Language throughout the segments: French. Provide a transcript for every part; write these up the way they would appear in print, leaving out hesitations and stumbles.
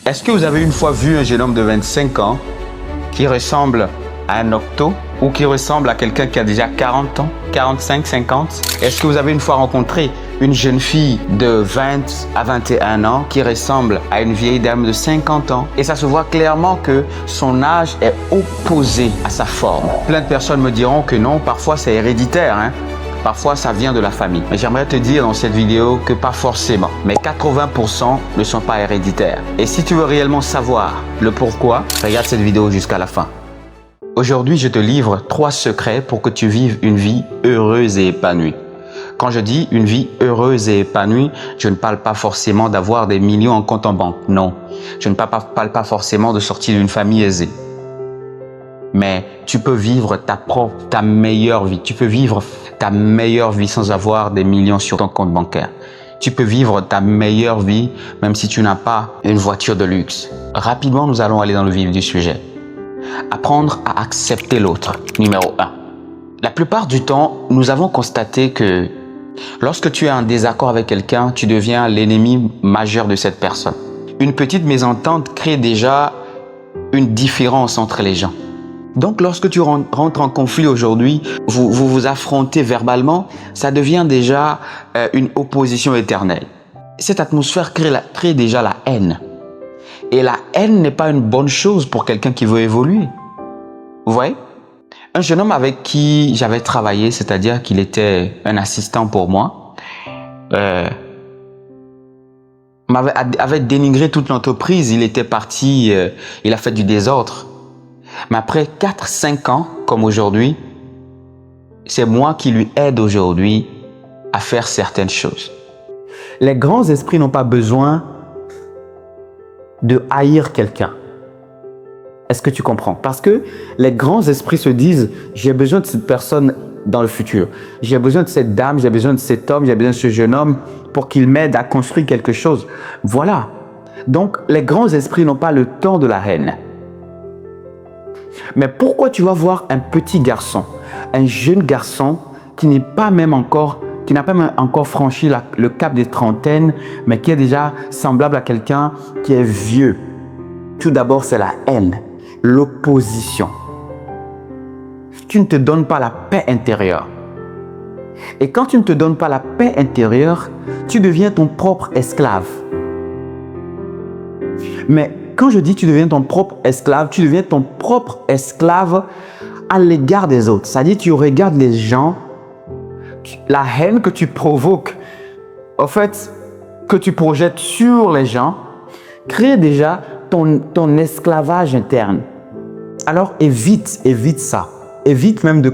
Est-ce que vous avez une fois vu un jeune homme de 25 ans qui ressemble à un octo ou qui ressemble à quelqu'un qui a déjà 40 ans, 45, 50? Est-ce que vous avez une fois rencontré une jeune fille de 20 à 21 ans qui ressemble à une vieille dame de 50 ans? Et ça se voit clairement que son âge est opposé à sa forme. Plein de personnes me diront que non, parfois c'est héréditaire, hein? Parfois, ça vient de la famille. Mais j'aimerais te dire dans cette vidéo que pas forcément. Mais 80% ne sont pas héréditaires. Et si tu veux réellement savoir le pourquoi, regarde cette vidéo jusqu'à la fin. Aujourd'hui, je te livre 3 secrets pour que tu vives une vie heureuse et épanouie. Quand je dis une vie heureuse et épanouie, je ne parle pas forcément d'avoir des millions en compte en banque. Non. Je ne parle pas forcément de sortir d'une famille aisée. Mais tu peux vivre ta meilleure vie. Tu peux vivre ta meilleure vie sans avoir des millions sur ton compte bancaire. Tu peux vivre ta meilleure vie même si tu n'as pas une voiture de luxe. Rapidement, nous allons aller dans le vif du sujet. Apprendre à accepter l'autre. Numéro 1. La plupart du temps, nous avons constaté que lorsque tu es en désaccord avec quelqu'un, tu deviens l'ennemi majeur de cette personne. Une petite mésentente crée déjà une différence entre les gens. Donc, lorsque tu rentres en conflit aujourd'hui, vous affrontez verbalement, ça devient déjà une opposition éternelle. Cette atmosphère crée déjà la haine. Et la haine n'est pas une bonne chose pour quelqu'un qui veut évoluer. Vous voyez? Un jeune homme avec qui j'avais travaillé, c'est-à-dire qu'il était un assistant pour moi, avait dénigré toute l'entreprise. Il était parti, il a fait du désordre. Mais après 4-5 ans, comme aujourd'hui, c'est moi qui lui aide aujourd'hui à faire certaines choses. Les grands esprits n'ont pas besoin de haïr quelqu'un. Est-ce que tu comprends? Parce que les grands esprits se disent, j'ai besoin de cette personne dans le futur. J'ai besoin de cette dame, j'ai besoin de cet homme, j'ai besoin de ce jeune homme pour qu'il m'aide à construire quelque chose. Voilà. Donc, les grands esprits n'ont pas le temps de la haine. Mais pourquoi tu vas voir un petit garçon, un jeune garçon qui n'a pas même encore franchi le cap des trentaines, mais qui est déjà semblable à quelqu'un qui est vieux? Tout d'abord, c'est la haine, l'opposition. Tu ne te donnes pas la paix intérieure. Et quand tu ne te donnes pas la paix intérieure, tu deviens ton propre esclave. Mais quand je dis tu deviens ton propre esclave, tu deviens ton propre esclave à l'égard des autres. C'est-à-dire tu regardes les gens, la haine que tu provoques, en fait, que tu projettes sur les gens, crée déjà ton esclavage interne. Alors évite ça. Évite même de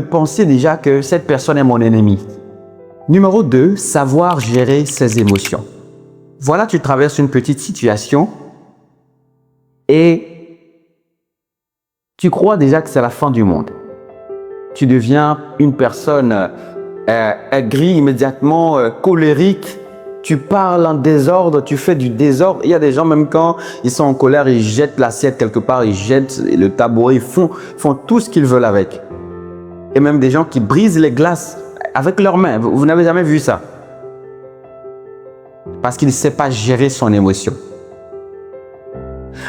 penser déjà que cette personne est mon ennemi. Numéro 2, savoir gérer ses émotions. Voilà, tu traverses une petite situation et tu crois déjà que c'est la fin du monde. Tu deviens une personne aigrie immédiatement, colérique. Tu parles en désordre, tu fais du désordre. Il y a des gens, même quand ils sont en colère, ils jettent l'assiette quelque part, ils jettent le tabouret, ils font tout ce qu'ils veulent avec. Et même des gens qui brisent les glaces avec leurs mains. Vous n'avez jamais vu ça? Parce qu'il ne sait pas gérer son émotion.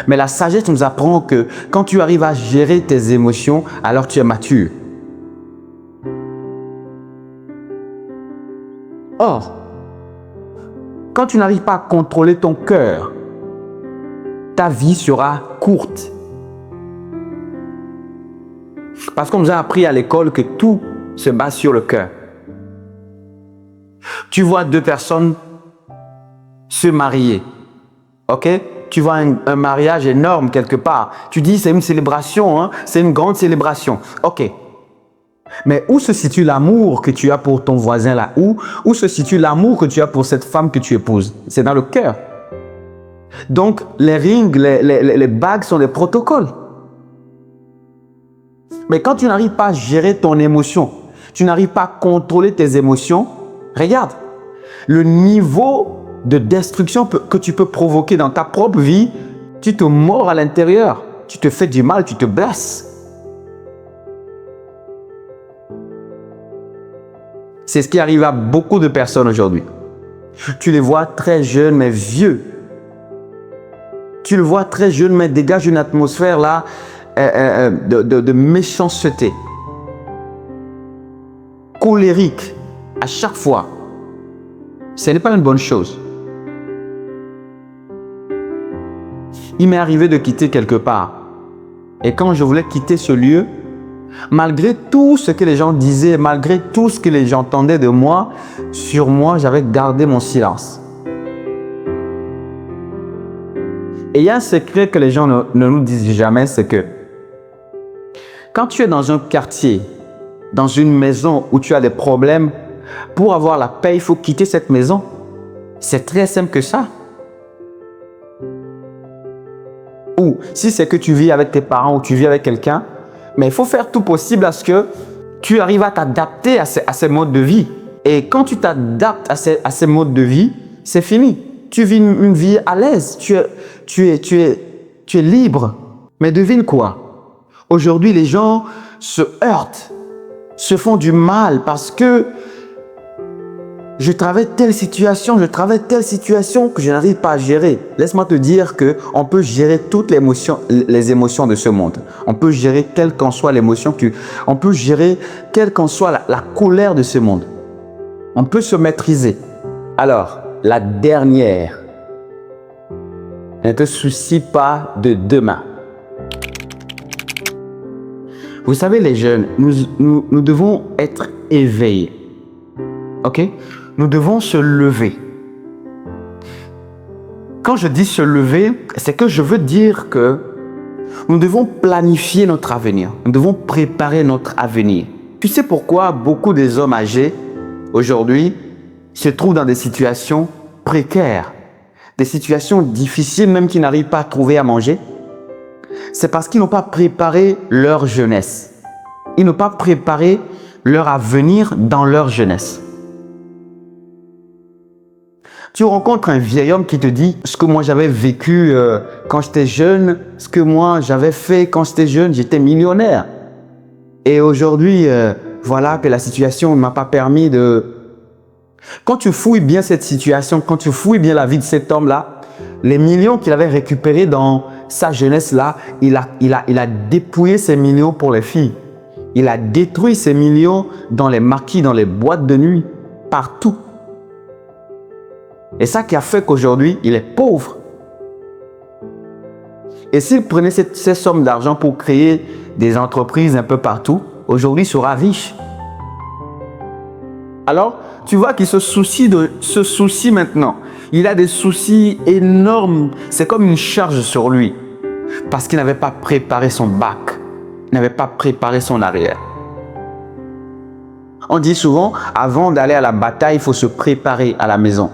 Mais la sagesse nous apprend que quand tu arrives à gérer tes émotions, alors tu es mature. Or, quand tu n'arrives pas à contrôler ton cœur, ta vie sera courte. Parce qu'on nous a appris à l'école que tout se base sur le cœur. Tu vois 2 personnes se marier, ok? Tu vois un mariage énorme quelque part. Tu dis c'est une célébration, hein? C'est une grande célébration, ok. Mais où se situe l'amour que tu as pour ton voisin là? Où se situe l'amour que tu as pour cette femme que tu épouses? C'est dans le cœur. Donc les rings, les bagues sont des protocoles. Mais quand tu n'arrives pas à gérer ton émotion, tu n'arrives pas à contrôler tes émotions, regarde, le niveau de destruction que tu peux provoquer dans ta propre vie, tu te mords à l'intérieur, tu te fais du mal, tu te blesses. C'est ce qui arrive à beaucoup de personnes aujourd'hui. Tu les vois très jeunes, mais vieux. Tu le vois très jeune, mais dégage une atmosphère là de méchanceté. Colérique à chaque fois. Ce n'est pas une bonne chose. Il m'est arrivé de quitter quelque part. Et quand je voulais quitter ce lieu, malgré tout ce que les gens disaient, malgré tout ce que les gens entendaient de moi, sur moi, j'avais gardé mon silence. Et il y a un secret que les gens ne nous disent jamais, c'est que quand tu es dans un quartier, dans une maison où tu as des problèmes, pour avoir la paix, il faut quitter cette maison. C'est très simple que ça. Ou si c'est que tu vis avec tes parents ou tu vis avec quelqu'un, mais il faut faire tout possible à ce que tu arrives à t'adapter à ces modes de vie. Et quand tu t'adaptes à ces modes de vie, c'est fini. Tu vis une vie à l'aise. Tu es libre. Mais devine quoi? Aujourd'hui, les gens se heurtent, se font du mal parce que je travaille telle situation que je n'arrive pas à gérer. Laisse-moi te dire qu'on peut gérer toutes les émotions de ce monde. On peut gérer quelle qu'en soit l'émotion, on peut gérer quelle qu'en soit la colère de ce monde. On peut se maîtriser. Alors, la dernière, ne te soucie pas de demain. Vous savez, les jeunes, nous devons être éveillés. Ok? Nous devons se lever. Quand je dis se lever, c'est que je veux dire que nous devons planifier notre avenir. Nous devons préparer notre avenir. Tu sais pourquoi beaucoup des hommes âgés aujourd'hui se trouvent dans des situations précaires, des situations difficiles, même qu'ils n'arrivent pas à trouver à manger? C'est parce qu'ils n'ont pas préparé leur jeunesse. Ils n'ont pas préparé leur avenir dans leur jeunesse. Tu rencontres un vieil homme qui te dit ce que moi j'avais vécu quand j'étais jeune, ce que moi j'avais fait quand j'étais jeune, j'étais millionnaire. Et aujourd'hui, voilà que la situation ne m'a pas permis de... Quand tu fouilles bien cette situation, quand tu fouilles bien la vie de cet homme-là, les millions qu'il avait récupérés dans sa jeunesse-là, il a dépouillé ces millions pour les filles. Il a détruit ces millions dans les maquis, dans les boîtes de nuit, partout. Et ça qui a fait qu'aujourd'hui, il est pauvre. Et s'il prenait ces sommes d'argent pour créer des entreprises un peu partout, aujourd'hui, il sera riche. Alors, tu vois qu'il se soucie maintenant. Il a des soucis énormes. C'est comme une charge sur lui. Parce qu'il n'avait pas préparé son bac. Il n'avait pas préparé son arrière. On dit souvent, avant d'aller à la bataille, il faut se préparer à la maison.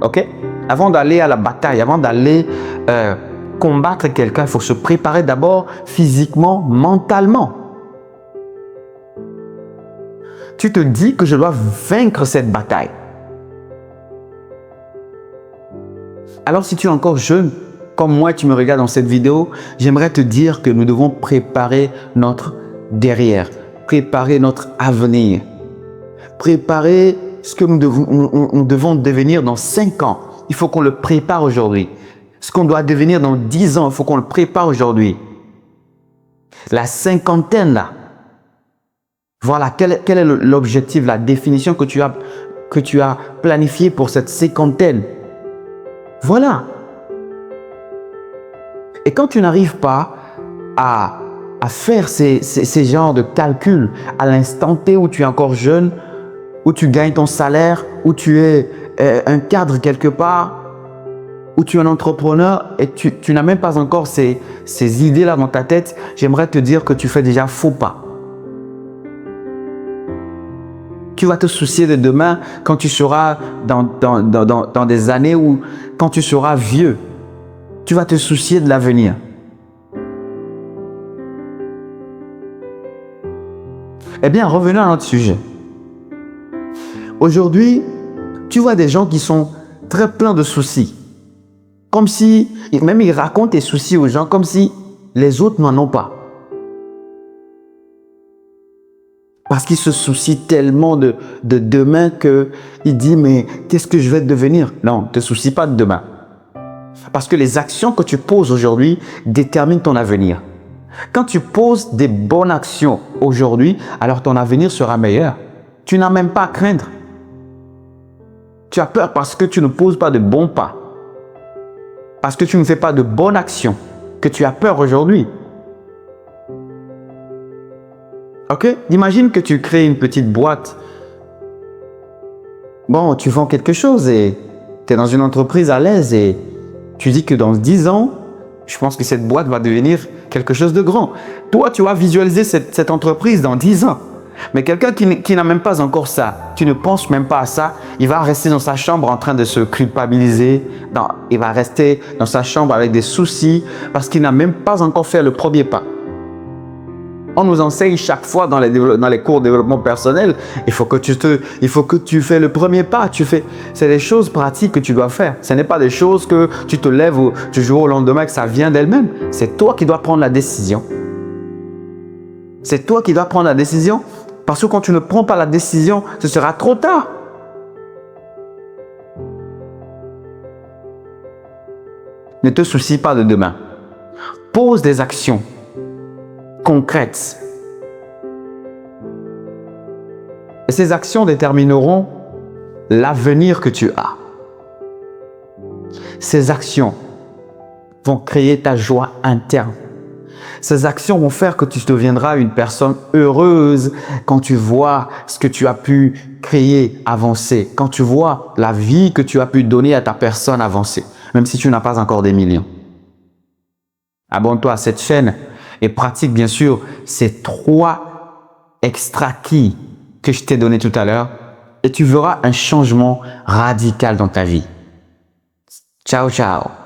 Ok? Avant d'aller à la bataille, avant d'aller combattre quelqu'un, il faut se préparer d'abord physiquement, mentalement. Tu te dis que je dois vaincre cette bataille. Alors si tu es encore jeune, comme moi, tu me regardes dans cette vidéo, j'aimerais te dire que nous devons préparer notre derrière, préparer notre avenir, préparer ce que nous devons devenir dans 5 ans. Il faut qu'on le prépare aujourd'hui. Ce qu'on doit devenir dans 10 ans, il faut qu'on le prépare aujourd'hui. La cinquantaine là. Voilà, quel est l'objectif, la définition que tu as planifiée pour cette cinquantaine. Voilà. Et quand tu n'arrives pas à faire ces genres de calculs à l'instant T où tu es encore jeune, où tu gagnes ton salaire, où tu es un cadre quelque part, où tu es un entrepreneur et tu n'as même pas encore ces idées-là dans ta tête, j'aimerais te dire que tu fais déjà faux pas. Tu vas te soucier de demain quand tu seras dans des années où, quand tu seras vieux, tu vas te soucier de l'avenir. Eh bien, revenons à notre sujet. Aujourd'hui, tu vois des gens qui sont très pleins de soucis. Comme si, même ils racontent tes soucis aux gens comme si les autres n'en ont pas. Parce qu'il se soucie tellement de demain qu'il dit, mais qu'est-ce que je vais devenir? Non, ne te soucie pas de demain. Parce que les actions que tu poses aujourd'hui déterminent ton avenir. Quand tu poses des bonnes actions aujourd'hui, alors ton avenir sera meilleur. Tu n'as même pas à craindre. Tu as peur parce que tu ne poses pas de bons pas. Parce que tu ne fais pas de bonnes actions, que tu as peur aujourd'hui. Ok? Imagine que tu crées une petite boîte. Bon, tu vends quelque chose et tu es dans une entreprise à l'aise et tu dis que dans 10 ans, je pense que cette boîte va devenir quelque chose de grand. Toi, tu vas visualiser cette entreprise dans 10 ans. Mais quelqu'un qui n'a même pas encore ça, tu ne penses même pas à ça, il va rester dans sa chambre en train de se culpabiliser. Il va rester dans sa chambre avec des soucis parce qu'il n'a même pas encore fait le premier pas. On nous enseigne chaque fois dans les cours de développement personnel, il faut que tu fais le premier pas. C'est des choses pratiques que tu dois faire. Ce n'est pas des choses que tu te lèves du jour au lendemain, que ça vient d'elle-même. C'est toi qui dois prendre la décision. C'est toi qui dois prendre la décision. Parce que quand tu ne prends pas la décision, ce sera trop tard. Ne te soucie pas de demain. Pose des actions concrètes. Et ces actions détermineront l'avenir que tu as. Ces actions vont créer ta joie interne. Ces actions vont faire que tu deviendras une personne heureuse quand tu vois ce que tu as pu créer, avancer. Quand tu vois la vie que tu as pu donner à ta personne avancer, même si tu n'as pas encore des millions. Abonne-toi à cette chaîne et pratique bien sûr ces 3 extra keys que je t'ai donné tout à l'heure et tu verras un changement radical dans ta vie. Ciao, ciao.